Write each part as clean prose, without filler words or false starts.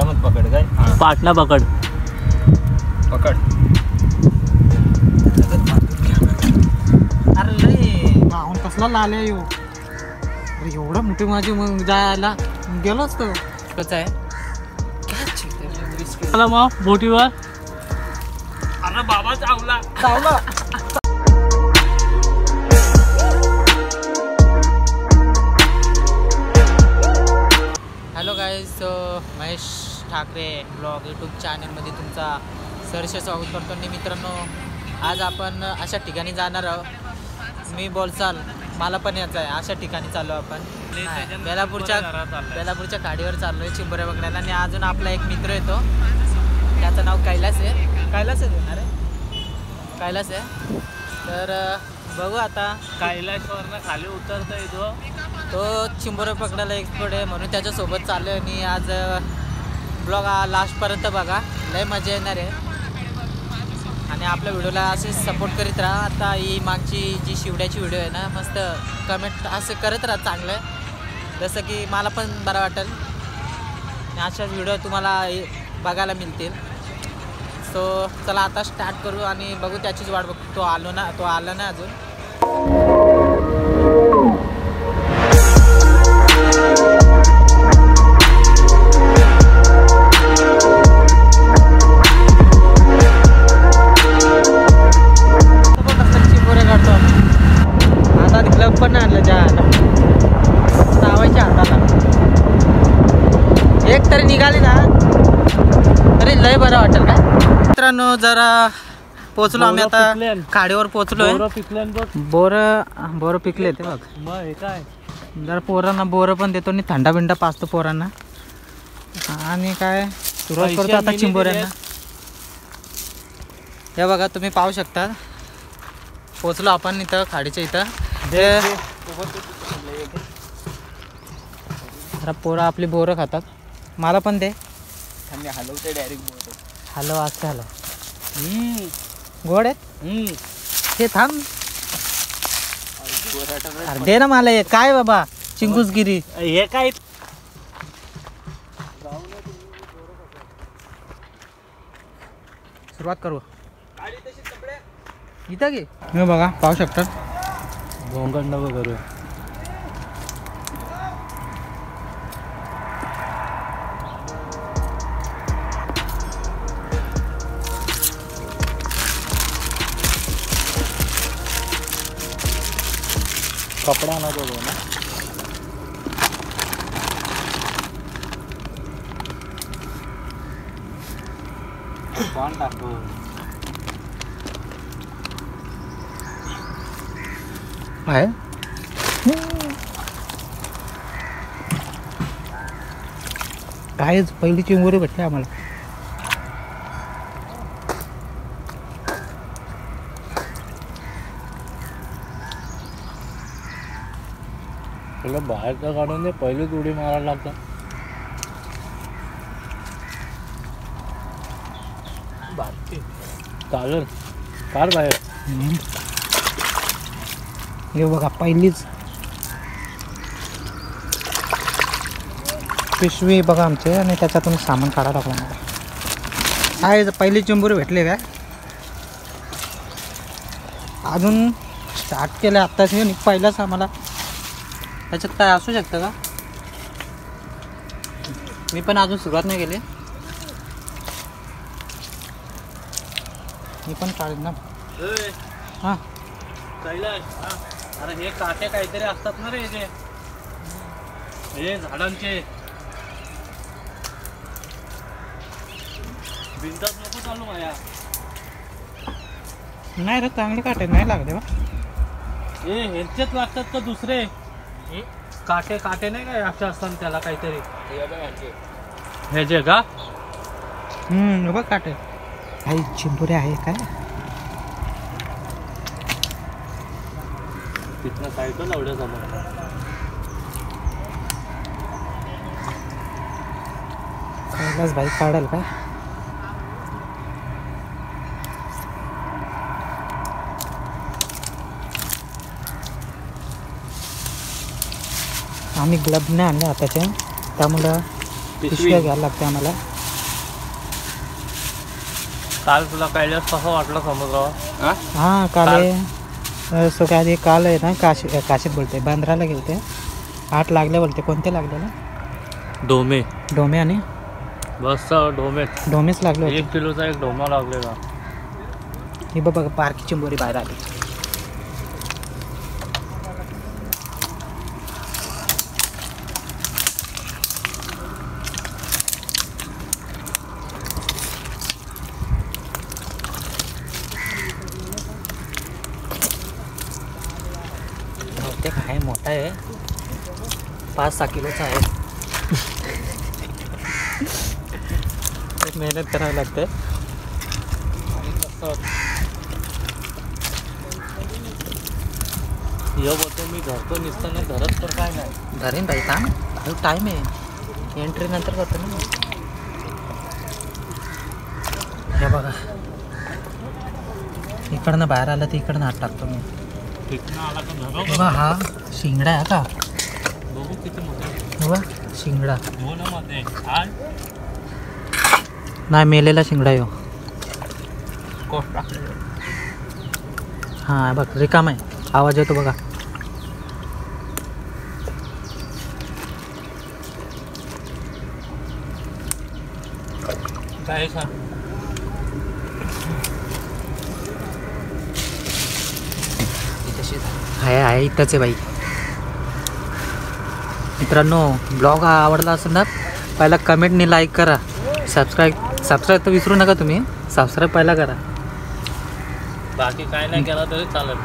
मग पकड काय पाटला पकड पकड. अरे लय गाऊन कसला लाल्या येऊ. अरे एवढं मोठी माझी मग जायला गेलोच तो कसं आहे. चला मग बोटीवर. अरे बाबा Chawla. Hello guys, Mahesh Thackeray blog YouTube चॅनलमध्ये तुमचा सहर्ष स्वागत करतो. आणि मित्रांनो, आज आपण अशा ठिकाणी जाणार आहोत. मी बोलचाल, मला पण यायचं आहे. अशा ठिकाणी चाललो आपण. बेलापूरच्या गाडीवर चाललो आहे चिंबोऱ्या बघण्याला. आणि अजून आपला एक मित्र येतो, त्याचं नाव कैलास आहे. कैलास आहे. तर बघू आता. कैलासवरनं खाली उतरता येतो. तो चिंबोऱ्या पकडायला एक्सपर्ट आहे, म्हणून त्याच्यासोबत चाललो आहे. आणि आज ब्लॉग लास्टपर्यंत बघा, लय मजा येणार आहे. आणि आपल्या व्हिडिओला असे सपोर्ट करीत राहा. आता ही मागची जी शिवड्याची व्हिडिओ आहे ना, मस्त कमेंट असे करत राहा चांगलं, जसं की मला पण बरं वाटेल. आणि अशाच व्हिडिओ तुम्हाला बघायला मिळतील. सो चला आता स्टार्ट करू आणि बघू त्याचीच वाट बघतो. तो आला ना अजून. ग्लव पण आणलं जायला, लावायच्या हाताला. एक तरी निघाली ना तरी लय बरं वाटेल काय. मित्रांनो, जरा पोचलो आम्ही आता. खाडीवर पोचलोय. बोरं पिकले ते बघ. मग काय जरा पोरांना बोरं पण देतो आणि थंडा बिंडा पाचतो पोरांना. आणि काय सुरुवात करतो आता चिंबोऱ्यांना. हे बघा, तुम्ही पाहू शकता. पोचलो आपण इथं खाडीच्या इथं. जरा पोरं आपली बोरं खातात. मला पण दे. हलवते डायरेक्ट. हॅलो असं हॅलो. गोड आहेत हे. थांब, अरे दे ना मला. काय बाबा चिंगूसगिरी हे काय. सुरुवात करू इथं की. हे बघा, पाहू शकतात. भोंगण नको करू. कपडा नको करू ना. कोण टाकू. आहे काय पहिली चिंबोरी भेटली आम्हाला. तुला बाहेरचं काढून दे, पहिलीच उडी मारायला लागतं. चालेल, फार बाहेर. हे बघा, पहिलीच पिशवी बघा आमचे. आणि त्याच्यातून सामान काढायला लागलं मला. काय पहिली चिंबोरी भेटली काय. अजून स्टार्ट केलं आत्ताच. पहिलाच आम्हाला. त्याच्यात काय असू शकतं का. मी पण अजून सुरुवात नाही केली. मी पण काढेन ना. हां अरे हे काटे काहीतरी असतात ना रे. हे झाडांचे भिंतात नको चालू माया. नाही रे, चांगले काटे नाही लागले बा. हे ह्याचेच लागतात का दुसरे काटे. काटे नाही काय असे असतात त्याला काहीतरी. हे जे का बघ काटे. काही चिंबोरी आहे काय. तिथनं सायकल एवढ्या समोर. कैलास भाई काढेल काय. आम्ही ग्लव्ह नाही आणले हाताचे, त्यामुळं पिशव्या घ्यायला लागते आम्हाला. काल तुला कैलास कसं वाटलं समुद्रावर? हां काल सो काय काल आहे ना काशीत बोलते बांद्राला गेलते. 8 लागले बोलते. कोणते लागले ना? डोमे आणि बस डोमेच लागले होते. 1 किलोचा एक डोमा लागलेला. ही बघा पारखी चिंबोरी बाहेर आली. बहुतेक आहे मोठा आहे. 5-6 किलोचा आहे. मेहनत करावी लागते. बोलतो मी धरतो निसताना धरत तर काय नाही. धरेन बाई का टाईम आहे. एंट्री नंतर करतो ना. हे बघा इकडनं बाहेर आलं तर इकडनं हात टाकतो मी. आला का धरो. बघा हा शिंगडा आहे का? बघू किती मोठा. बघा शिंगडा मध्ये नाही मेलेला शिंगडा यो. कोट हां बघ रिकाम आहे. आवाज येतो बघा. काय सांग. आहे इथंच आहे बाई. मित्रांनो ब्लॉग आवडला असेल ना पहिला कमेंटने लाईक करा. सबस्क्राईब तर विसरू नका तुम्ही. सबस्क्राईब पहिला करा. बाकी काय नाही केला तरी चालेल.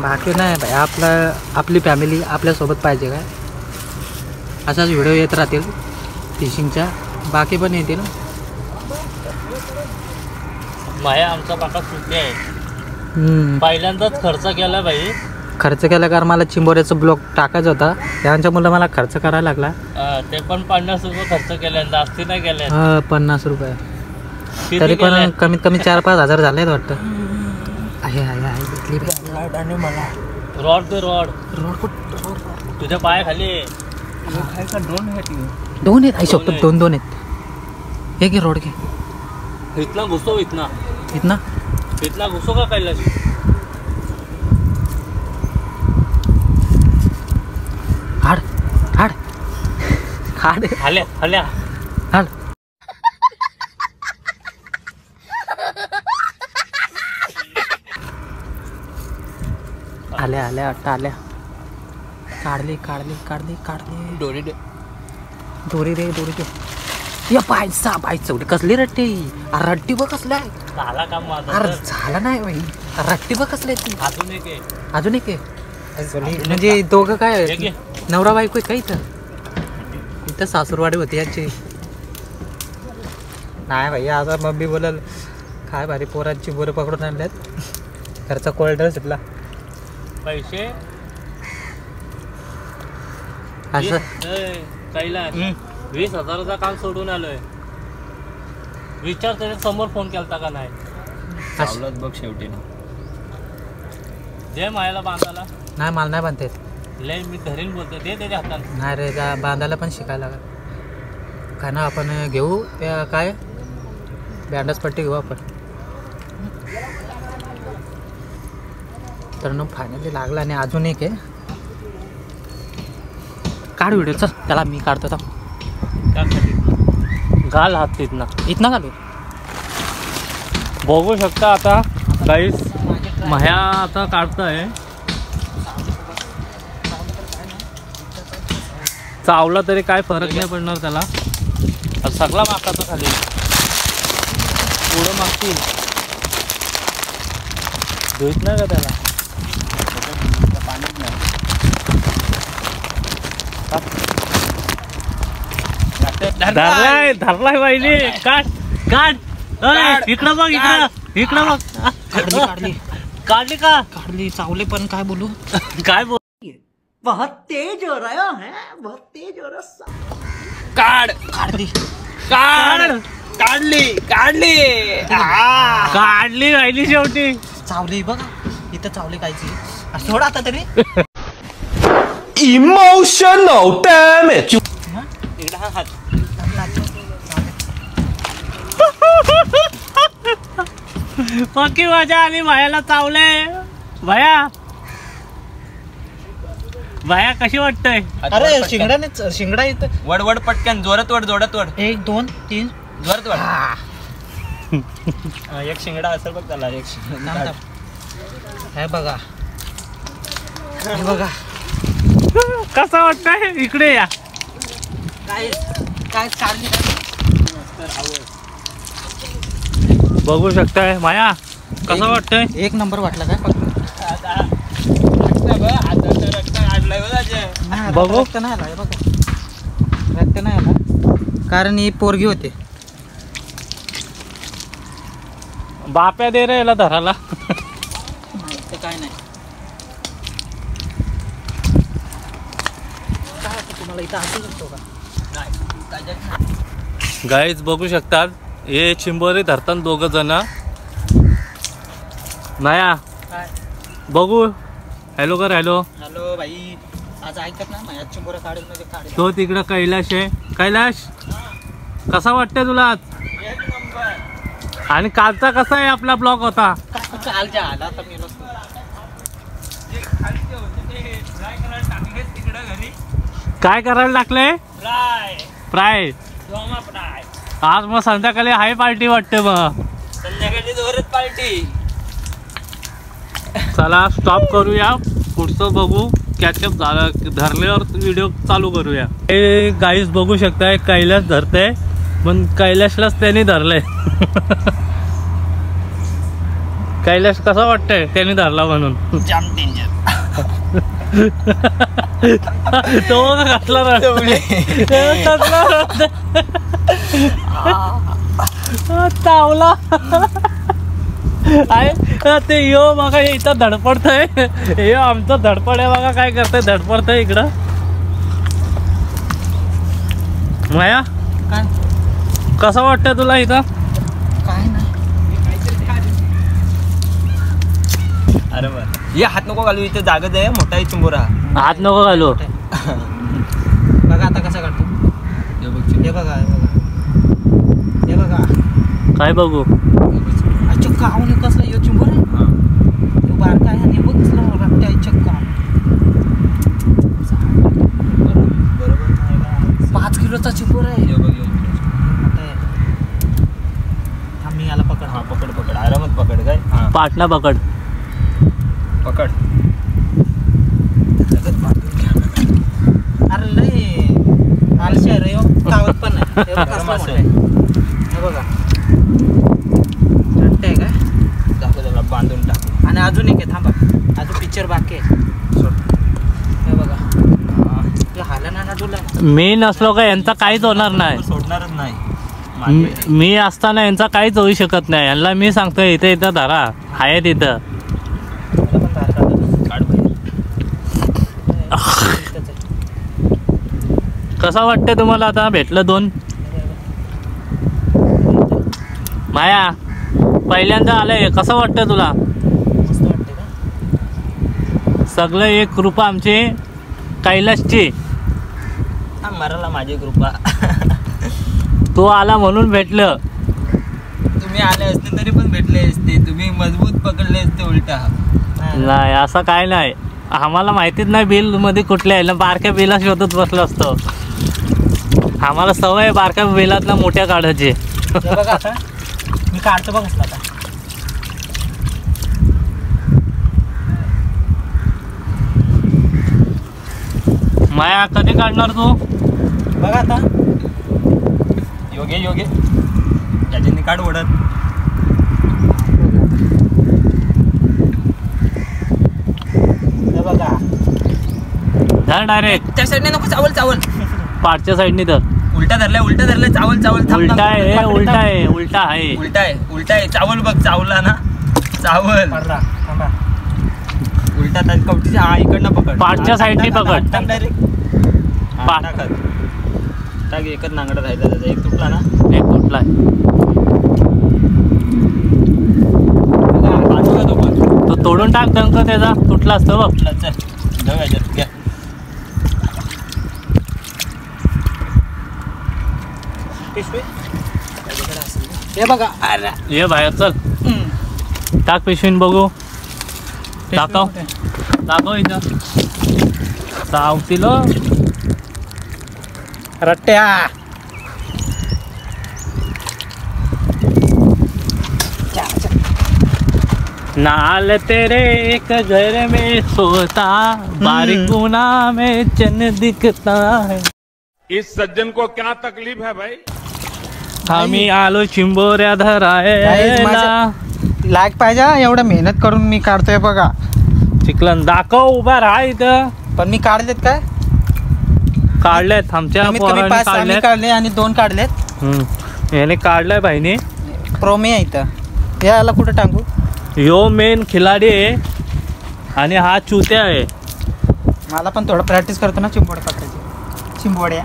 बाकी नाही बाई. आपली फॅमिली आपल्यासोबत पाहिजे काय. असाच व्हिडिओ येत राहतील फिशिंगच्या. बाकी पण येतील. माया आमचा बाका सुट्टी आहे. पहिल्यांदाच खर्च केला बाई. खर्च केला कारण मला चिंबोऱ्याचा ब्लॉग टाकायचा होता. त्यांच्या मुलं मला खर्च करायला लागला. ते पण 50 रुपये खर्च केले. जास्ती नाही केले. 50 रुपये. तरी पण कमीत कमी 4-5 हजार झाले वाटतं. आहे भेटली मला. रॉड दे रॉड तुझ्या पाया खाली. दोन आहेत. आई सोबत 2 आहेत. एक घे रोड घे. इथला घुसो. इथला घुसो का कैलास. हाड हल्या हाड. आल्या वाटतं आल्या. काढली. दोरी दे. दोरी दे. या पायसा चवडी कसली रट्टी. रट्टी बघ कसल्या. झाला काम माझा. अरे झाला नाही बाई. रट्टी बघ कसल्या ती. अजून एक आहे. म्हणजे दोघं काय नवरा बायको आहे का इथं सासूरवाडी होती यांची. नाही भाई आता मम्मी बोलल काय भारी पोरांची बोरं पकडून आणल्यात. घरचा कोल्ड सुटला. पैसे असं कैलास 20,000चा काम सोडून आलोय. विचार त्याच्या समोर फोन केलता का नाही. बघ शेवटी दे मायाला बांधायला. नाही मला नाही बांधता येत. लय मी धरीन बोलतो. दे त्याच्या हातात. नाही रे बांधायला पण शिकायला लागेल. काय ना आपण घेऊ काय बँडच पट्टी घेऊ आपण. तर फायनली लागला. आणि अजून एक आहे. काढ व्हिडिओ चल. त्याला मी काढतो घाल हात तिथनं. इथनं घालू. बघू शकता आता गाईस माया आता काढतोय. चावला तरी काय फरक नाही पडणार त्याला. सगळा मागता खाली पुढं मागतील. धुत नाही का त्याला. धरलाय बाईने. काढ इकडं बघ. काढली का. चावले पण काय बोलू. काय बोल. बहुत तेज हो रहा है. काढली राहिली शेवटी. चावली बघा इथं चावले कायची. सोडा आता तरी. Emotional damage. इकडे हा हात. पक्की मजा आली. भायाला चावले. भाया कशी वाटतंय? अरे शिंगडा इथं वड वड पटकन जोरात वड जोरात वड 1 2 3 जोरात वड. एक शिंगडा असेल बघ त्याला. एक शिंगडा हे बघा कसं वाटतंय? इकडे या. काय चालली बघू शकताय. माया कसं वाटतंय? 1 नंबर वाटला काय? बघू. रक्त नाही आला बघा. रक्त नाही आला कारण ही पोरगी होते. बाप्या दे रे याला धराला. काय नाही. तुम्हाला इथं असू शकतो का? गाईज बघू शकतात. हे चिंबोरी धरतात 2 जण. माया बघू. हॅलो कर. हॅलो भाई. आज ऐकत ना माझ्या चिंबोरा काढत मध्ये काढत. तो तिकडं कैलाश आहे. कैलाश कसा वाटतंय तुला आज? आणि कालचा कसा आहे आपला ब्लॉग होता? कालच्या आला तर मी काय करायला टाकलंय? फ्राय. आज मग संध्याकाळी हाय पार्टी वाटते. मग संध्याकाळची जोरात पार्टी. चला स्टॉप करूया. पुढचं बघू. कॅचअप झालं धरल्यावर व्हिडिओ चालू करूया. हे गाईस बघू शकताय. कैलाश धरते पण कैलाशलाच त्यांनी धरलंय. कैलाश कसा वाटतंय त्यांनी धरला म्हणून? जाम डेंजर. तो कसला चावला आहे ते. यो बघा इथं धडपडतय. हे आमचं धडपड आहे बघा. काय करतंय? धडपडतंय इकडं. माया काय कसं वाटतंय तुला इथं? काय नाही. अरे बर. ये हात नको घालू. इथे जागच आहे. मोठा आहे चिंबोरा. हात नको घालू. बघा आता कसा काढतो. हे बघा हे बघा. काय बघू? चक्का आवून कसला यो चिंबोरा आहे. बारका आहे आणि बघ कसला रक्ता आहे. चक्का 5 किलोचा चिंबोरा आहे. मी याला पकड. हा पकड आरामात पकड. काय पाटला पकड. अरे लय आलशी आहे रे. तावत पण नाही. हे बघा आहे काय? त्याला बांधून टाक. आणि अजून एक आहे. थांबा अजून पिक्चर बाकी आहे. हे बघा हाला ना डुला. मी नसलो का यांचा काहीच होणार नाही. सोडणारच नाही. मी असताना यांचा काहीच होऊ शकत नाही. यांना मी सांगतो इथे इथं धरा. आहे तिथं. कसं वाटतंय तुम्हाला आता भेटलं 2? माया पहिल्यांदा आलंय. कसं वाटतंय तुला? मस्त वाटते का? सगळं एक कृपा आमची कैलाशची. मराला माझी कृपा. तो आला म्हणून भेटलं. तुम्ही आले असते तरी पण भेटले असते. तुम्ही मजबूत पकडले असते उलटा. नाही असं काय नाही. आम्हाला माहितीच नाही बिल मध्ये कुठल्या आहे ना. बारक्या बिला शोधत बसलो असतो. आम्हाला सवय आहे बारक्या बिलातला मोठ्या काढायची. बघा आता मी काढतो बघ आता. माया कधी काढणार तू? बघा आता. योगे याच्याने काढ ओढत. हे बघा धर डायरेक्ट. त्या साईडने नको. चावल पाठच्या साईडने धर. उलटा धरलाय. चावल. उलटा आहे. उलटा आहे. चावल बघ. चावला ना. चावल पडला. थांबा उलटा त्या कवटीच्या. हा इकडनं पकड. पाठच्या साईडने पकड. डायरेक्ट टाक. एकच नांगडा राहिला त्याचा. एक तुटला ना. एक तुटलाय. तो तोडून टाक टंक त्याचा. तुटला असतो बघ. चल जाऊ याच्यात. घ्या. हे बघा. ये बाहेर चल. टाक पिशवीन बघू. दाखव दाखव इथं चावतील रट्ट्या. नाल तेरे एक घर में सोता बारीक गुना में चन्न दिखता है. इस सज्जन को क्या तकलीफ है भाई? आम्ही आलो चिंबोऱ्या धरायला. लाग पाहिजे एवढं मेहनत करून मी काढतोय बघा. चिकलन दाखव. उभा राहा इथं. पण मी काढलेत काय काढलेत आमच्या कमीत कमी पोरांनी 5 आम्ही काढलेत. काढले आणि 2 काढलेत. याने काढलाय भाईने. प्रोमी आहे इथं. याला कुठं टांगू. यो मेन खिलाडी आहे आणि हा चुत्या आहे. मला पण थोडं प्रॅक्टिस करतो ना चिंबोड्या पकडायची. चिंबोड्या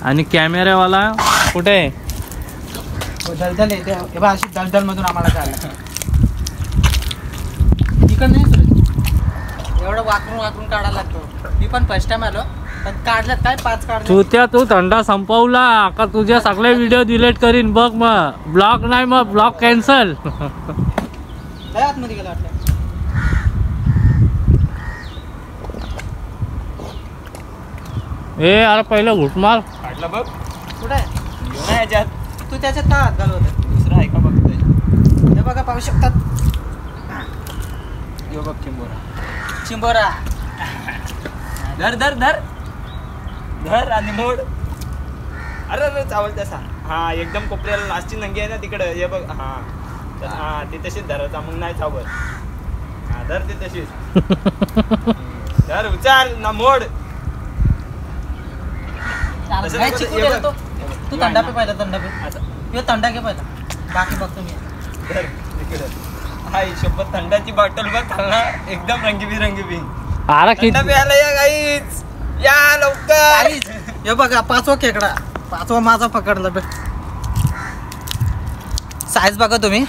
आणि कॅमेरावाला कुठे आहे. दलदल आहे ते बघा. अशी दलदल मधून आम्हाला काढलं. इकडं नाही सुरत. एवढं वाकरून काढायला लागतो. मी पण फर्स्ट टाइम आलो पण काढलं काय 5 काढलं. चुत्या तू थंडा संपवला का तुझे सगळे व्हिडिओ डिलीट करीन बघ. मग ब्लॉग नाही मग ब्लॉग कॅन्सल. लय आतमध्ये गेला वाटलं. ए अरे पहिलं घुट मार. काढला बघ. कुठे आहे? नाही याच्यात. तू त्याच्यात का हात घालवत. दुसरा आहे का बघतोय. हे बघा पाहू शकतात. यो बघ चिंबोरा. चिंबोरा. धर धर धर धर आणि मोड. अरे अरे चावल तसा. हा एकदम कोपऱ्याला लास्टची नंगी आहे ना तिकडं. हे बघ. हा हा ती तशीच धरायचा मग नाही चावल. हा धर ती तशीच. धर उचल ना मोड. तसं नाही, नको, चिकू हे दे बघ. तो. तू थंडा पे पहिला. थंडा पे. आता यो थंडा घे पहिला. बाकी बघतो मी. धर तिकडं. हाय शपथ थंडाची बॉटल बघ खालना एकदम रंगीबिरंगी बी. अरे थंड प्यायला या गाईच. या लवकर. हे बघा 5वा खेकडा. 5वा माझा पकडला बे. साईज बघा तुम्ही.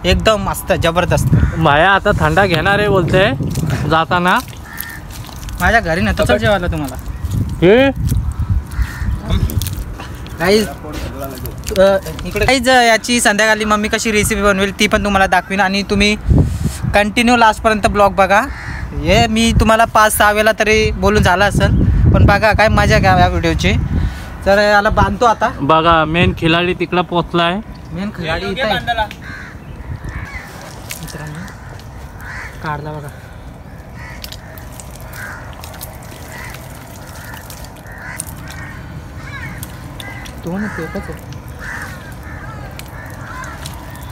एकदम मस्त जबरदस्त. माया आता थंडा घेणार आहे बोलते जाताना. माझ्या घरी नव्हतं चल जेवायला तुम्हाला. हे इकडे काहीच याची संध्याकाळी मम्मी कशी रेसिपी बनवेल ती पण तुम्हाला दाखवीन. आणि तुम्ही कंटिन्यू लास्टपर्यंत ब्लॉग बघा. हे मी तुम्हाला 5-6 वेळा तरी बोलून झालं असेल पण बघा काय मजा घ्या या व्हिडिओची. तर याला बांधतो आता. बघा मेन खिलाडी तिकडं पोचलाय. मेन खिलाडी इथं आहे. मित्रांनो काढला बघा. तो ना पेपच आहे.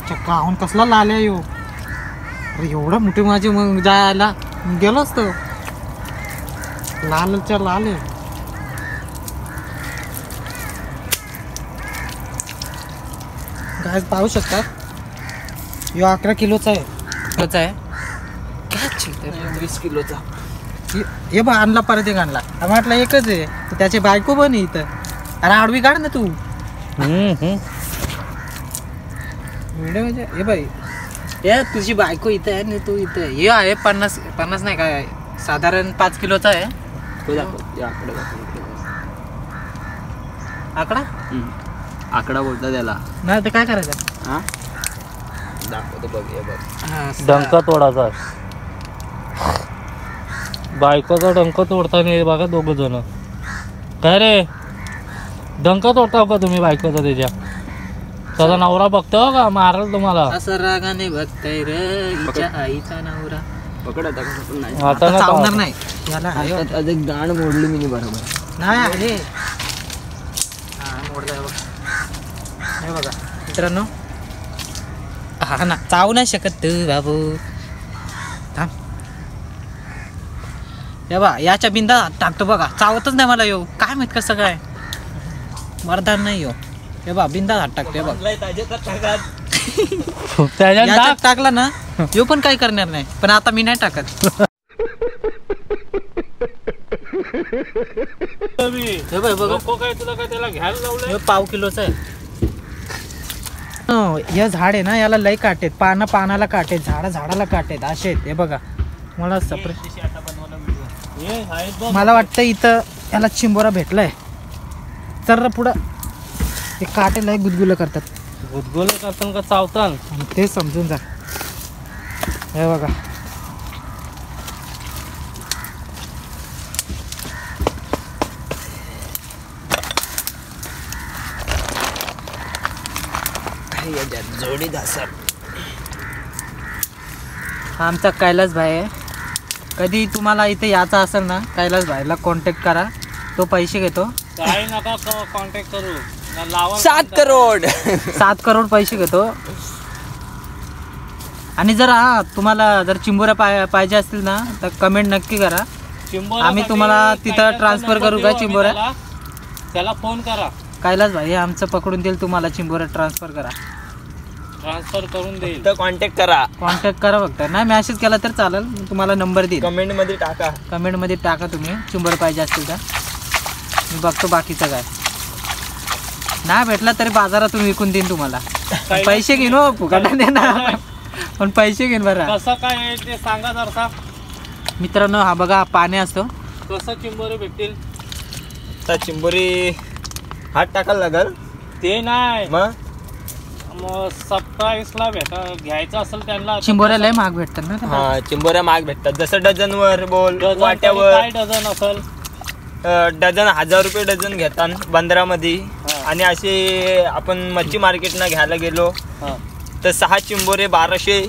चक्काहून कसला लाल आहे यो. अरे एवढा मोठे माझे मग जायला गेलो असतो. लालच्या लाल आहे. काय पाहू शकता. यो 11 किलोचा आहे. काय 20 किलोचा. हे बा आणला परत एक आणला. म्हटलं एकच आहे तर त्याची बायको पण आहे इथं. अरे आडवी काढ ना तू. व्हिडिओ म्हणजे हे बाई हे तुझी बायको इथं आहे आणि तू इथं आहे. हे आहे 50 नाही काय साधारण 5 किलोचा आहे. आकडा आकडा बोलता त्याला. नाही ते काय करायचं. हा दाखवतो बघ. हे बघ डंका तोडाचा. बायकोचा डंक तोडताना बघा 2 जण. काय रे डंक तोडताव का तुम्ही बायकोचा त्याच्या. त्याचा नवरा बघतो का मारल तुम्हाला. असं रागाने बघताय रे हिच्या आईचा नवरा. पकड आता कसं पण नाही. आता ना चावणार नाही याला. आता गाण मोडली मी बरोबर. नाही आहे. हा मोडलाय बघ. हे बघा मित्रांनो. हा ना चावू नाही शकत तू बाबू. थांब. हे बा याच्या बिंदा टाकतो बघा. चावतच नाही मला यो. काय माहित कसं काय मरदार नाही यो. हे बा बिंदा हात टाकतो. बघ त्याच्यात याच्यात टाकला ना यो पण काही करणार नाही. पण आता मी नाही टाकत. हे बघ बघ काय तुला काय त्याला घ्यायला लावलंय. हे 1/2 किलोचं आहे. हे झाड आहे ना याला लय काटेत. पानाला काटेत. झाडाला काटेत असे आहेत. हे बघा मला मला वाटतं इथं याला चिंबोरा भेटलाय. चल पुढं ते काटे लय गुदगुलं करतात. गुदगुले करताना का चावतान आणि ते समजून जा. हे बघा जोडी धासर. हा आमचा कैलास भाई आहे. कधी तुम्हाला इथे यायचं असेल ना कैलास भाईला कॉन्टॅक्ट करा. तो पैसे घेतो. काही नका कॉन्टॅक्ट करू. लावा 7 करोड 7 करोड पैसे घेतो. आणि जर तुम्हाला जर चिंबोऱ्या पाहिजे असतील ना तर कमेंट नक्की करा. आम्ही तुम्हाला तिथं ट्रान्सफर करू का चिंबोऱ्या. त्याला फोन करा. कैलास भाई आमचं पकडून देईल तुम्हाला. चिंबोऱ्या ट्रान्सफर ट्रान्सफर करून देईल. तर कॉन्टॅक्ट करा. कॉन्टॅक्ट करा फक्त. नाही मेसेज केला तर चालेल. मी तुम्हाला नंबर देईल. कमेंट मध्ये टाका. कमेंटमध्ये टाका तुम्ही चिंबोऱ्या पाहिजे असतील तर. मी बघतो बाकीचं काय. नाही भेटला तरी बाजारातून विकून देईन तुम्हाला. पैसे घेईन हो फुकट देणार पण पैसे घेईन बरं. कसं काय आहे ते सांगा जरा मित्रांनो. हा बघा पाणी असतो. कसं चिंबोरे भेटतील. तर चिंबोरी हात टाकायला लागल. ते नाही मग 27ला घ्यायचं असेल त्यांना. चिंबोऱ्या लय महाग भेटतात ना. हा चिंबोऱ्या महाग भेटतात. जसं डझनवर बोल डझन वाट्यावर. काय डझन असेल. डझन 1000 रुपये डझन घेतात बंदरामध्ये. आणि असे आपण मच्छी मार्केटनं घ्यायला गेलो तर 6 चिंबोरे 1200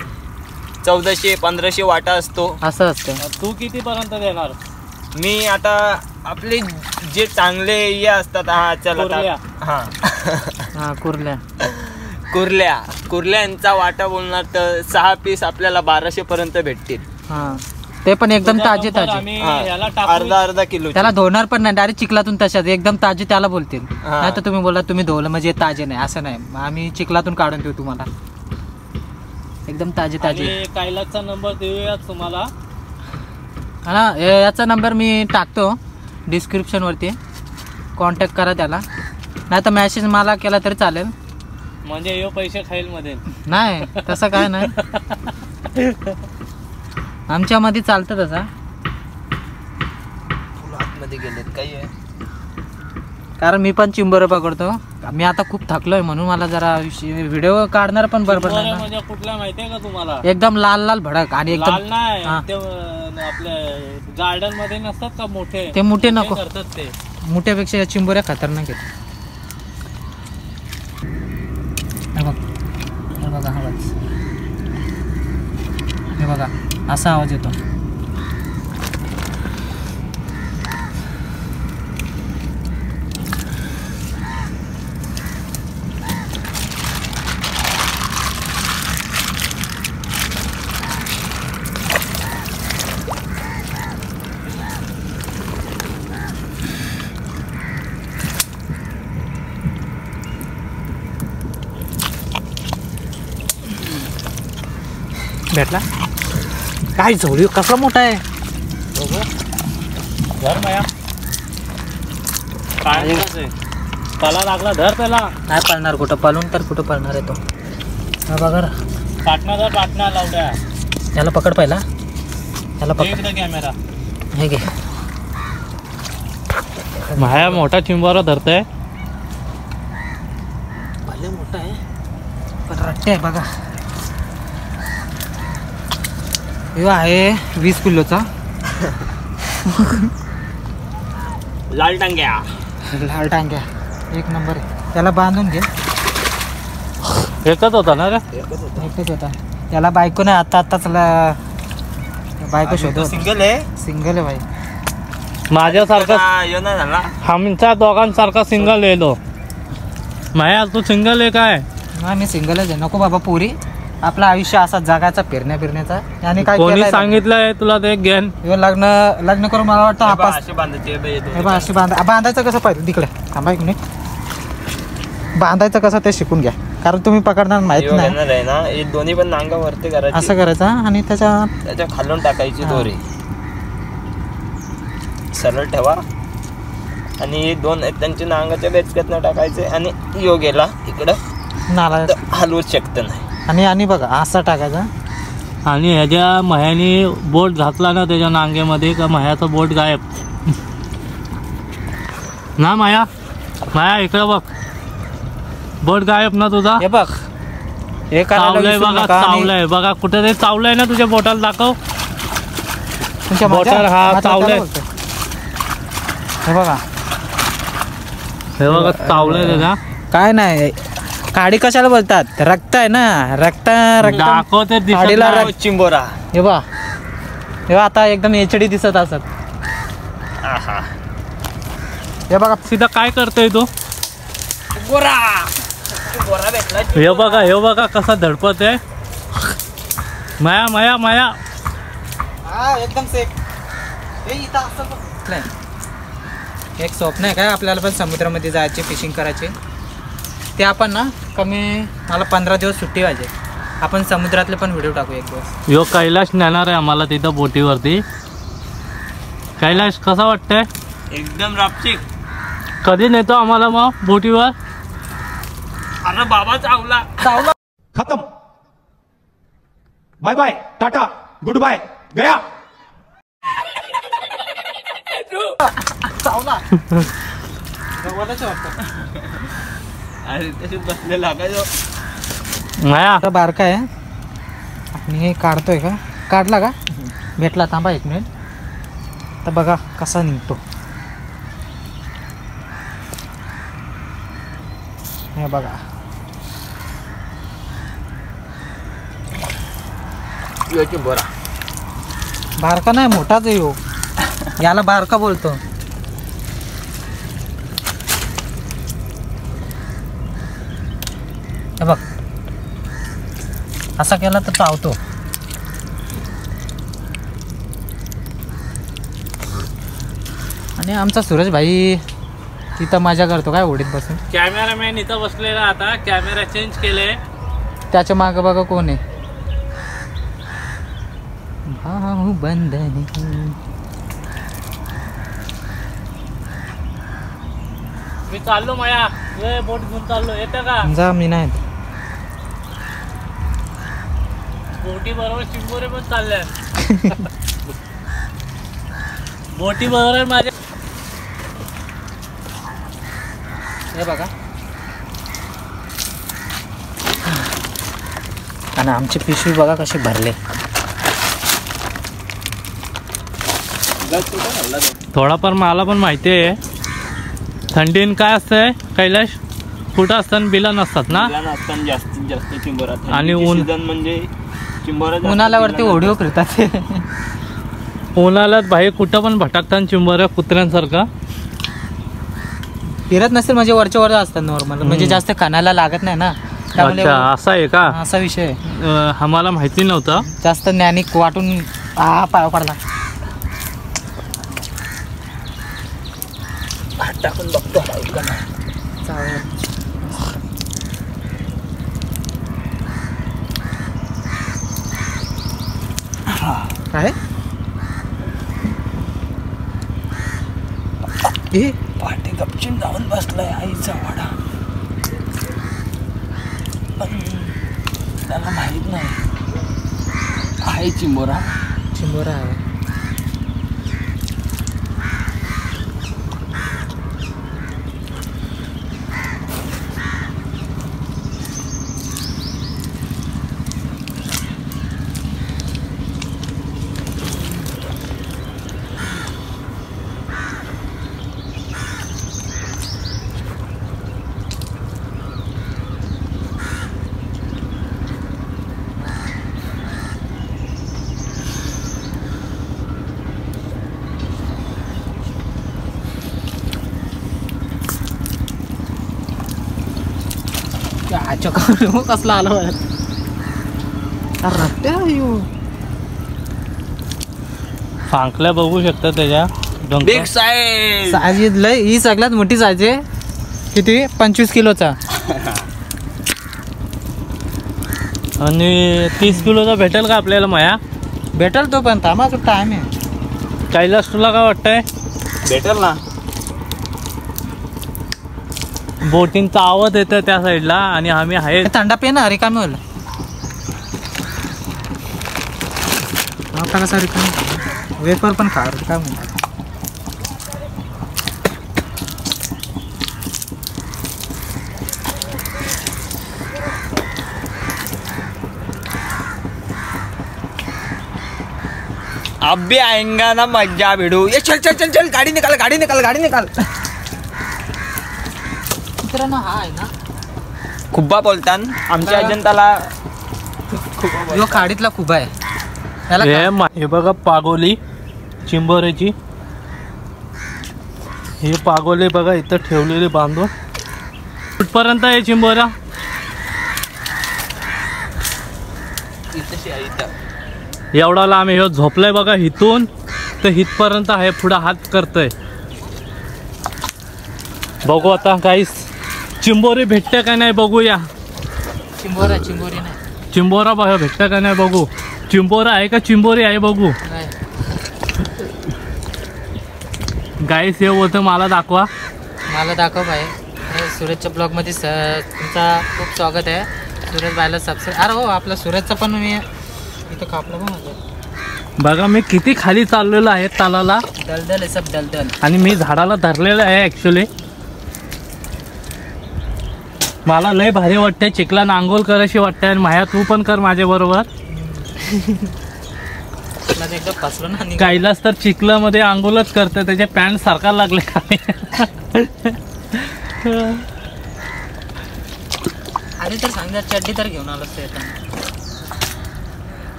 1400 1500 वाटा असतो. असं असतं. तू किती पर्यंत देणार. मी आता आपले जे चांगले हे असतात. हा चला कुर्ल्या. हा हा कुर्ल्यांचा वाटा बोलणार तर 6 पीस आपल्याला 1200 पर्यंत भेटतील. हा ते पण एकदम ताजे ताजे. आम्ही हा, याला टाकू. अर्धा किलो. त्याला धुणार पण नाही. डायरेक्ट चिखलातून तशाच एकदम ताजे त्याला बोलतील. नाही तर तुम्ही बोला तुम्ही धुवलं म्हणजे ताजे नाही. असं नाही. आम्ही चिखलातून काढून देऊ तुम्हाला एकदम ताजे ताजे. आणि कैलासचा नंबर देऊया तुम्हाला. हा याचा नंबर मी टाकतो डिस्क्रिप्शनवरती. कॉन्टॅक्ट करा त्याला. नाही तर मॅसेज मला केला तरी चालेल. म्हणजे हे पैसे खाईल मध्ये. नाही तसं काय नाही. आमच्यामध्ये चालतं तसा. आतमध्ये गेलेत काही आहे. कारण मी पण चिंबोरे पकडतो. मी आता खूप थकलोय म्हणून मला जरा व्हिडिओ काढणार पण बरोबर नाही ना. म्हणजे कुठल्या माहितीये का तुम्हाला. एकदम लाल लाल भडक आणि लाल एकदम नाही. हा. ते आपल्या गार्डन मध्ये नसतात का मोठे. ते मोठे नको. करतात ते. मोठ्यापेक्षा या चिंबोऱ्या खतरनाक आहेत. हे बघा आवाज. हे बघा असा आवाज येतो. भेटला काय झोळी कसला मोठा आहे. धर माया. काय त्याला लागला. धर त्याला. नाही पळणार. कुठं पळून तर कुठं पळणार आहे तो. हा बघा पाटणा लावल्या. याला पकड पहिला. याला पकड. एकदा कॅमेरा हे घे. माया मोठा चिंबोरा धरतोय. भले मोठा आहे पण रट्टे आहे बघा. हे आहे 20 किलोचा लाल टांग्या. लाल टांग्या एक नंबर आहे. त्याला बांधून घे. एकच होता ना रे. एकच होता. त्याला बायको नाही. आताच बायको शोधो. सिंगल आहे. सिंगल आहे भाई. माझ्यासारखा यो नाही झाला. आमच्या दोघांसारखा सिंगल येलो. माया तू सिंगल आहे काय. नाही मी सिंगलच आहे. नको बाबा पोरी. आपलं आयुष्य असा जगाचा फिरण्याचा. आणि काय कोणी केलंय? सांगितलंय तुला ते ज्ञान. ह्यो लग्न करून मला वाटतं आपण असे बांधायचे. हे बघ अशी बांधायचं कसं पाहिजे तिकडे थांबा एक मिनिट. बांधायचं कसं ते शिकून घ्या. कारण तुम्ही पकडणार माहित नाही. आहे ना हे दोन्ही पण नांगा वरती करायची. असं करायचं आणि त्याच्या खालून टाकायची दोरी. सरळ ठेवा आणि हे दोन त्यांच्या नांगाच्या बेचक्यातनं टाकायचे आणि यो गेला इकडं नाला हलवूच शकत नाही. आणि बघा असा टाकायचा. आणि ह्याच्या मह्याने बोट घातला ना त्याच्या नांगेमध्ये का मह्याचा बोट गायब ना. माया इकडं बघ. बोट गायब ना तुझा? हे बघ, हे करायला चावलंय विसरू बघा, नका आणि चावलंय बघा, कुठे तरी चावलंय ना तुझ्या बोटाला, दाखव. तुमच्या माझ्या बोटाला हा हाताला चावलंय. बोलतोय. हे बघा, हे बघा चावलंय त्याचा. काय नाही, काडी कशाला बोलतात? रक्त आहे ना, रक्त रक्त दाखव ते दिसत काडीला नाही. रक्त. चिंबोरा. हे बा, हे बा, आता एकदम HD दिसत असत. आहा. हे बघा, सीधा काय करतोय तो? चिंबोरा. चिंबोरा भेटला. हे बघा कसा धडपत आहे. माया माया माया. हा एकदम सेफ. हे इथं असं नाही. एक स्वप्न आहे काय आपल्याला पण समुद्रामध्ये जायचे, फिशिंग करायचे. ते आपण ना मला 15 दिवस सुट्टी पाहिजे. आपण समुद्रातले पण व्हिडिओ टाकू एक दिवस. यो कैलाश नेणार आहे आम्हाला तिथं बोटीवरती. कैलाश कसा वाटतंय? एकदम रापचिक. कधी नेतो आम्हाला मग बोटीवर? अरे बाबा चावला. खत्म, bye bye, tata, good bye, गया. अरे तशी बसलेला काय जो. माया आता बारका आहे आणि हे काढतोय का? काढला का? भेटला, थांबा 1 मिनिट. तर बघा कसा निघतो. हे बघा, यो चिंबोरा. बारका नाही, मोठाच आहे हो. याला बारका बोलतो. हे बघ, असा केला तर चावतो. आणि आमचा सूरज भाई तिथं मजा करतो काय ओढीत बसून. कॅमेरामॅन इथं बसलेला, आता कॅमेरा चेंज केले. त्याच्या मागं बघा कोण आहे. भाऊ बंधनी. मी चाललो माया, बोट घेऊन चाललो, येतं का? जा, मी नाही. बोटी बरोबर चिंबोरे पण चालले. बोटी बरोबर माझ्या. हे बघा, आणि आमची पिशवी बघा कशी भरले. थोडाफार मला पण माहिती आहे. थंडीन काय असतंय कैलाश? कुठं असताना बिला नसतात ना? असताना जास्तीत जास्त चिंबोरा. आणि ऊन सीझन म्हणजे चिंबोरा. उन्हाळ्यावरती ओढीव फिरतात. उन्हाळ्यात बाहेर कुठं पण भटकतात चिंबोऱ्या कुत्र्यांसारखं. फिरत नसेल म्हणजे वरच्या वर असतात नॉर्मल, म्हणजे जास्त कानाला लागत नाही ना, त्यामुळे अच्छा, असा आहे का? असा विषय आहे. आम्हाला माहिती नव्हतं. जास्त ज्ञानिक वाटून पाया पडला. हात टाकून बघतो. काय पाठी गपचून जाऊन बसलाय आईचा वाडा. पण त्याला माहित नाही आहे चिंबोरा. चिंबोरा आहे. कसला आलो फांकल्या बघू शकता त्याच्या. Big size. साईज लय, ही सगळ्यात मोठी साईज आहे. किती? 25 किलोचा. आणि 30 किलोचा भेटेल का आपल्याला माया? भेटेल तो, पण थांबा, तो टाइम आहे. कैलास तुला काय वाटतंय? भेटेल ना. बोटिंगचा आवाज येतं त्या साईडला आणि आम्ही आहे. थंडा पे ना, रिकामी होईल. कसा रिकामी वेपर पण खा, काय म्हणतात. अब भी आएगा ना मजा भिडू. ये चल चल चल चल गाडी निकाल गाडी निकाल गाडी निकाल. मित्रांनो हा आहे ना खुब्बा बोलतात आमच्या अजंताला. यो खाडीतला खूप आहे त्याला हे बघा पागोली चिंबोऱ्याची. हे पागोली बघा इथं ठेवलेली बांधून. कुठपर्यंत आहे चिंबोरा? एवढा लांब हे झोपलाय बघा. इथून तर हितपर्यंत आहे. पुढे हात करतोय. बघू आता काहीच चिंबोरी भेटते का नाही बघूया. चिंबोरी नाही चिंबोरा बघा भेटतं का नाही बघू. चिंबोरा आहे का चिंबोरी आहे बघू. नाही. गाईस हे होतं मला दाखवा. मला दाखव भाई. सूरजच्या ब्लॉगमध्ये तुमचा खूप स्वागत आहे. सूरज भाईला सबस्क्राईब. अरे हो आपला सूरजचा पण मी इथं कापलं पण होतं बघा. मी किती खाली चाललेलो आहे तालाला. दलदल आहे सब दलदल. आणि मी झाडाला धरलेलं आहे ॲक्च्युली. मला लय भारी वाटतंय. चिखलानं आंघोळ करायची वाटते. आणि माया तू पण कर माझ्या बरोबर. एकदा फसलो ना. कैलास तर चिखलामध्ये आंघोळच करते. त्याचे पॅन्ट सारखा लागले. अरे तर सांग चड्डी तर घेऊन आलो असतो.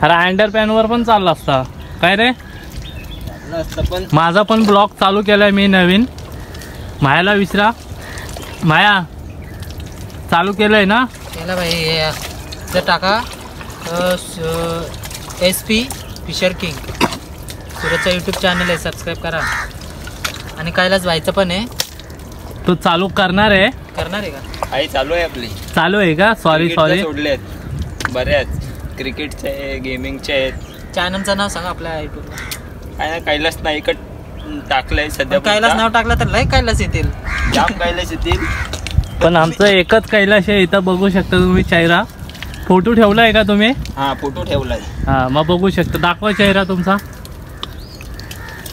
अरे अंडर पॅनवर पण चालला असता काय रे. पण माझा पण ब्लॉग चालू केलाय मी नवीन. मायाला विसरा. माया चालू केलंय ना. केला भाई. जर टाका SP फिशर किंग सूरजचा यूट्यूब चॅनल आहे. सबस्क्राईब करा. आणि कायलाच व्हायचं पण आहे. तो चालू करणार आहे का आई चालू आहे आपली. चालू आहे का. सॉरी सोडलेत बऱ्याच. क्रिकेटचे आहे गेमिंगचे आहेत. चॅनलचं नाव सांगा आपल्या यूट्यूबला. काय ना कैलास नाईकट टाकलंय सध्या. कैलास नाव टाकलं तर लय कैलास येतील. जाम कैलास येतील. पण आमचं एकच कैलाश आहे. इथं बघू शकता तुम्ही चेहरा. फोटो ठेवलाय का तुम्ही? हा फोटो ठेवलाय. हा मग बघू शकता. दाखवा चेहरा तुमचा.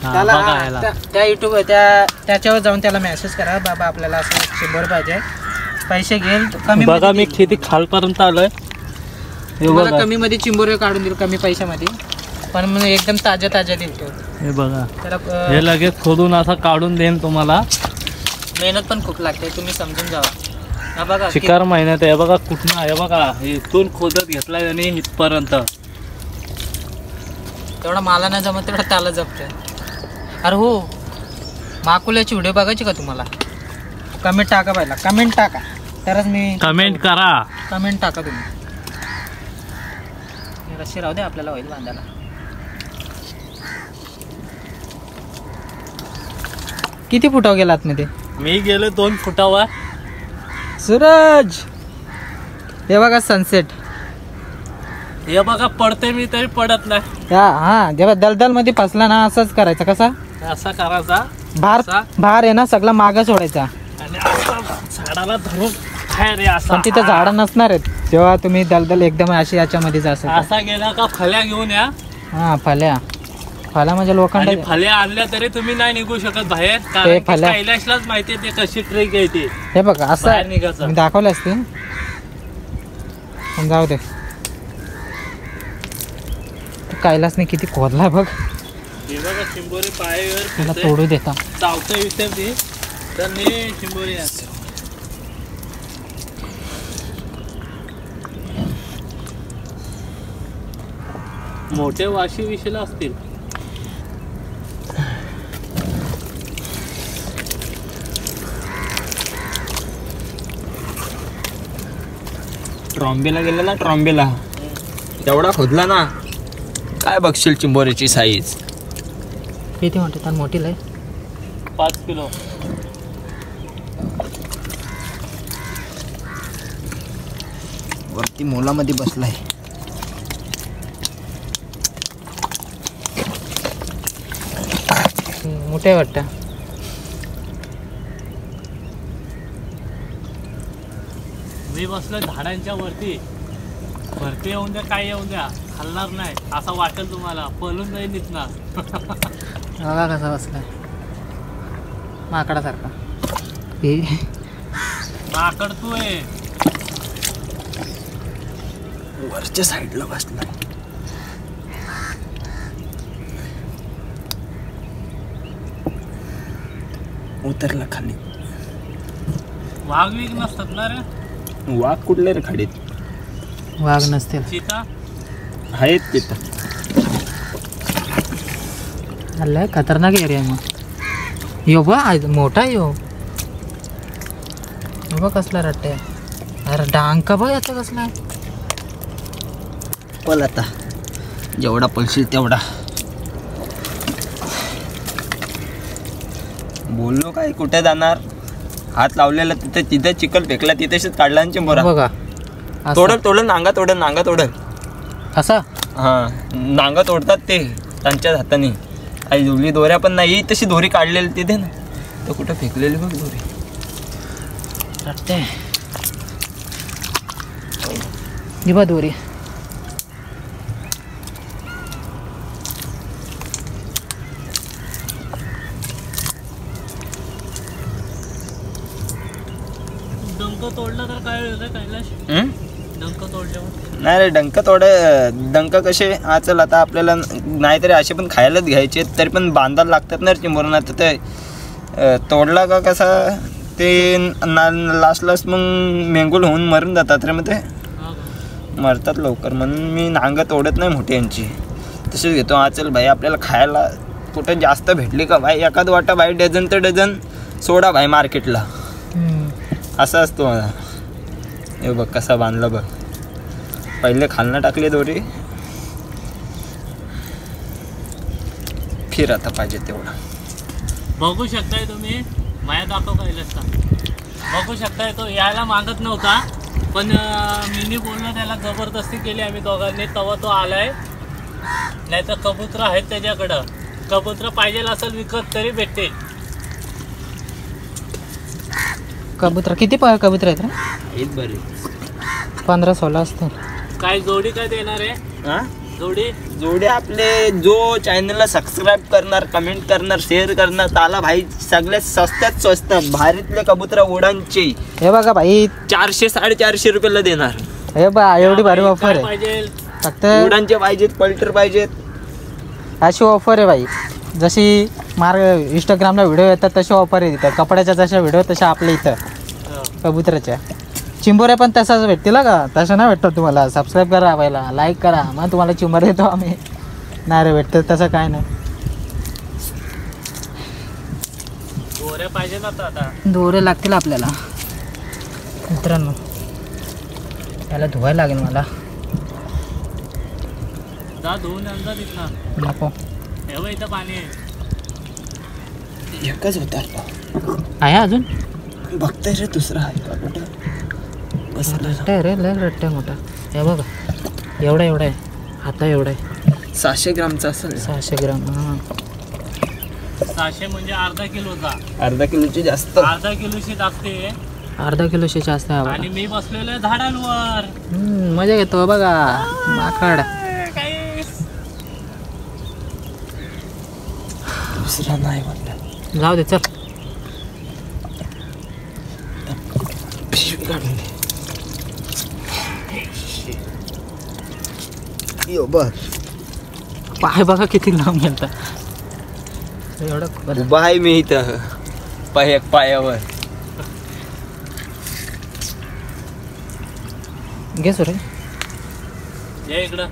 त्याला बघा ह्याला. त्या यूट्यूब त्याच्यावर जाऊन त्याला मेसेज करा. बाबा आपल्याला असं 100 पाहिजे. पैसे घेईल कमी. बघा मी किती खालपर्यंत आलोय. मला कमी मध्ये चिंबोरे काढून देईल कमी पैशामध्ये. पण मग एकदम ताज्या देईल तो. हे बघा त्याला हे लगेच खोदून असं काढून देईन तुम्हाला. मेहनत पण खूप लागते. तुम्ही समजून जावा. हा बघा शिकार महिन्यात आहे बघा. कुठनं आहे बघा. इथून खोदत घेतलाय आणि इथपर्यंत. तेवढा मला नाही जमत तेवढा त्याला जमतंय. अरे हो माकुल्याची व्हिडिओ बघायची का तुम्हाला? कमेंट टाका पहिला. कमेंट टाका तरच मी. कमेंट करा. कमेंट टाका तुम्ही. रशी राहू दे आपल्याला होईल बांधायला. किती फुटावर गेला आतमध्ये? मी गेलो 2 फुटावर. सूरज हे बघा सनसेट. हे बघा पडते मी तरी पडत नाही. हा जेव्हा दलदल मध्ये फसला ना असंच करायचं. कसा असा करायचा. भार आहे ना सगळा मागं सोडायचा. आणि असा झाडाला धरून काय रे असा. पण तिथं झाडं नसणार आहेत तेव्हा तुम्ही दलदल एकदम अशी याच्यामध्ये जायचं. असा गेला का फल्या घेऊन या. हा फल्या म्हणजे लोखंड. फल्या आणल्या तरी तुम्ही नाही निघू शकत बाहेर. कारण कैलाशलाच माहिती ते कशी ट्रिक आहे ती. हे बघा असं निघायचं. मी दाखवले असते पण जाऊ दे. कैलासने किती खोदला बघ. हे बघा चिंबोरी पायावर त्याला तोडू देता. चावतं विसरते तर मी चिंबोरी असते. मोठे वाशी विशीला असतील. ट्रॉम्बेला गेला ना. ट्रॉम्बेला तेवढा खोदला ना. काय बघशील चिंबोरीची साईज किती म्हणते. तर मोठी लय 5 किलो. वरती मोलामध्ये बसलाय. मोठे वाटतं. मी बसलोय झाडांच्या वरती. वरती येऊन द्या काय येऊन द्या हलणार नाही. असं वाटेल तुम्हाला. पळून नाही निघणार. बघा कसा बसलाय माकडासारखा. माकड तू आहे. वरच्या साईडला बसलाय. उतरला खाली. वाघ वीक नसतात ना रे? वाघ कुठले रे खाडीत? वाघ नसतील. चिता आहेत तिथं. लय खतरनाक एरिया आहे मग. यो बा मोठा आहे यो. बघ कसला रट्टे. अरे डांका बघ याचा कसला. पल आता जेवढा पलशील तेवढा. बोललो काय कुठे जाणार. हात लावलेला तिथे चिखल फेकला तिथेच काढला आणि चिंबोरा. बघा तोडल नांगा तोडल. असा हा नांगा तोडतात ते त्यांच्याच हाताने. आई जुळली दोऱ्या पण नाही तशी दोरी काढलेली तिथे ना. तर कुठं फेकलेली बघ दोरी. रट्टे दिवा दोरी. डंक तोडलं तर काय होईल रे कैलाश? डंक तोडल्यावर नाही रे डंक कसे. हा चल आता आपल्याला नाहीतरी असे पण खायलाच घ्यायचे तरी पण बांधायला लागतात ना चिंबोरना. तर ते तोडला का कसा ते लास्ट मग मेंगूल होऊन मरून जातात रे. मग ते मरतात लवकर म्हणून मी नांगं तोडत नाही मोठी यांची. तसेच घेतो. हा चल भाई आपल्याला खायला कुठं जास्त भेटली का भाई एखाद वाटा भाई डझन तर डझन सोडा भाई मार्केटला. असं असतो मला. हे बघ कसा बांधला बघ. पहिले खालनं टाकली दोरी. फिर आता पाहिजे तेवढा. बघू शकताय तुम्ही. माया दाखव कैलासचा. बघू शकताय तो यायला मागत नव्हता पण मीनी बोललो त्याला. जबरदस्ती केली आम्ही दोघांनी. तेव्हा तो आलाय. नाही तर कबूतर आहेत त्याच्याकडं. कबूतर पाहिजे असेल विकत तरी भेटते. कबूतर किती कबूतर आहेत रे? हेच बरे 15-16 असतील. काय जोडी काय देणार आहे? हा जोडी आपले जो चॅनलला सबस्क्राईब करणार, कमेंट करणार, शेअर करणार त्याला भाई सगळ्यात स्वस्त भारीतले कबूतर ओढांचे हे बघा भाई 400-450 रुपयाला देणार. हे बा एवढी भारी ऑफर आहे. पाहिजे फक्त ओढांचे पाहिजेत, पल्टर पाहिजेत. अशी ऑफर आहे भाई. जशी इंस्टाग्रामला व्हिडिओ येतात तशी ऑफर आहे तिथं. कपड्याच्या जशा व्हिडिओ तशा आपल्या इथं कबुतराच्या. चिंबोऱ्या पण तसाच भेटतील का? तसं नाही भेटतो तुम्हाला. सबस्क्राईब करा पहिला, लाईक करा, मग तुम्हाला चिंबोऱ्या देतो आम्ही. नाही रे भेटतं तसं काय नाही. दोऱ्या पाहिजे ना आता. दोरे लागतील आपल्याला मित्रांनो. त्याला धुवायला लागेल मला. जा धुवून अंदा तिथनं. नको हे इथं पाणी आहे. एकच होता आहे अजून. बघताय रे दुसरा आहे का कुठं? रट्टा रे लय रट्टा मोठा. हे बघा एवढा आहे. आता एवढा आहे. 600 ग्रामचा असेल. 600 ग्राम. हां 600 म्हणजे अर्धा किलोचा. अर्धा किलोची जास्त. अर्धा किलोची टाकते. अर्धा किलोशी जास्त आहे. आणि मी बसलेलो आहे झाडांवर. मजा घेतो बघा माकड. दुसरा नाही म्हणलं. जाऊ दे चल. पिशवी काढून दे. यो बघ पाय बघा किती लांब गेलता. एवढं उभा आहे मी इथं पायावर. घे सुरे. ये इकडं.